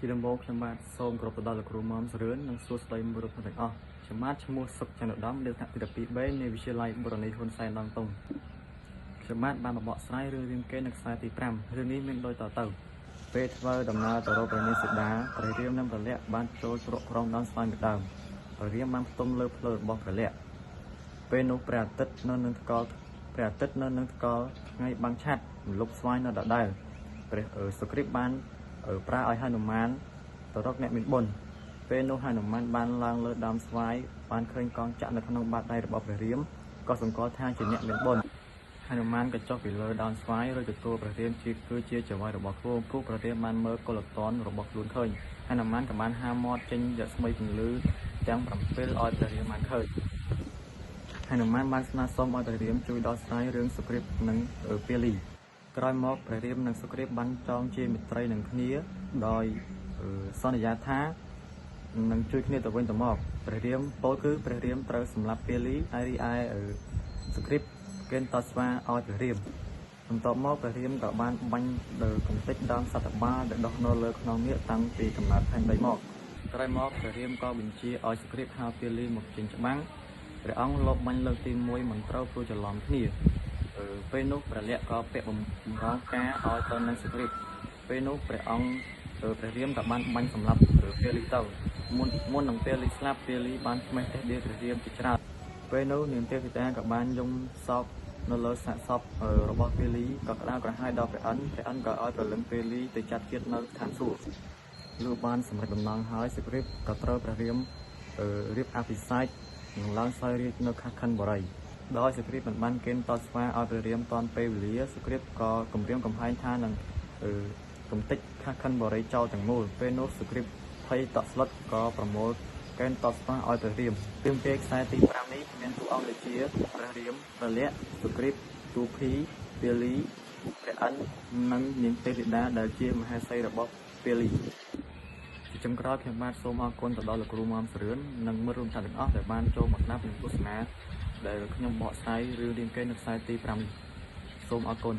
Chỉ đồng bộ cho bạn xong group đó là group mom sớm năng số stay một group thành cho mát cho mua sập cho nó đóng đều thẳng từ đặc biệt bên này visual light bữa nay hôn sai đang tung cho mát ban một bọ sai rơi riêng cái nước sai thì pram rơi ní mình đôi tàu về thưa đầm na tàu rồi nên sụt đá rồi riêng năm rồi lẹ ban trôi sụt rong đón sai một đầm rồi riêng mang tôm lơ lơ bọc rồi lẹ về nấu bẹt tết nên có bẹt tết nên có ngay băng chặt lúc xoay nó đã đầy ở script ban ở pra ở hai nồng man tàu róc nẹt miền bồn về nấu hai nồng man ban lang lơ đam xoay ban khơi con chạm được nông bát đây được bọc về riếm có súng có thang chỉ nẹt miền bồn hai nồng man cái cho bị lơ đam xoay rồi từ tô về riếm chia cứ chia trở ngoài được bọc khô cúp về riếm man mơ cô lật tón rồi bọc luôn khơi hai nồng man cả ban ha mọt trên giật mây từng lư trang bằng phê loi về riếm man khơi hai nồng man ban na xôm ở về riếm chui đo xoay riêng script nâng ở peliក្រោយមកព្រះរាមនិងសុគ្រីពបានចងជាមិត្តរីនឹងគ្នាដោយសន្យាថានឹងជួយគ្នាទៅវិញទៅមកព្រះរាមពោលគឺព្រះរាមត្រូវសម្លាប់ពាលីហើយរីឯសុគ្រីពគេតស្វាឲ្យព្រះរាមបន្ទាប់មកព្រះរាមក៏បានបាញ់លើកំទេចដើមសត្វបាលដែលដុះនៅលើខ្នងនាគតាំងពីកំណើតផែនដីមកក្រោយមកព្រះរាមក៏បញ្ជាឲ្យសុគ្រីពហៅពាលីមកចេញច្បាំងព្រះអង្គលបបាញ់លើកទី1មិនត្រូវព្រោះច្រឡំគ្នាពេលនោះព្រះលក្ខក៏ពាក់បំរងការឲ្យទៅនឹងសុគ្រីពពេលនោះព្រះអង្គព្រះរាមក៏បានបាញ់សម្លាប់ពាលីទៅមុននឹងពាលីស្លាប់ពាលីបានឆ្មេះទេព្រះរាមជាច្រើនពេលនោះនាងទេវតាក៏បានយំសោកនៅលើសាកសពរបស់ពាលីក៏ក្តៅក្រហាយដល់ព្រះអិនក៏ឲ្យព្រលឹងពាលីទៅចាត់ជាតិនៅឋានសួគ៌លុះបានសម្រេចបំណងហើយសុគ្រីពក៏ត្រូវព្រះរាមរៀបអភិសេកនឹងឡើងសោយរាជនៅខខណ្ឌបុរីដោយសុគ្រីពមិនបានគេតស្វាឲ្យព្រះរាមតាន់ពេលវេលាសុគ្រីពក៏គម្រាមកំហែងថានឹងកំទេចខខណ្ឌបុរីចោលទាំងមូលពេលនោះសុគ្រីពភ័យតក់ស្លុតក៏ប្រមូលកេណ្ឌតស្វាឲ្យព្រះរាមពីពេលខ្សែទី5នេះមានតួអង្គដូចជាព្រះរាមព្រះលក្ខសុគ្រីពទូភីពាលីព្រះអិននិងនាងទេវតាដែលជាមហេសីរបស់ពាលីជាចុងក្រោយខ្ញុំបាទសូមអរគុណទៅដល់លោកគ្រូមុំសរឿននិងមិត្តរួមទាំងអស់ដែលបានចូលមកស្ដាប់និងទស្សនាដែលខ្ញុំបកស្រាយរឿងរាមកេរ្តិ៍នៅខ្សែទី5នេះសូមអរគុណ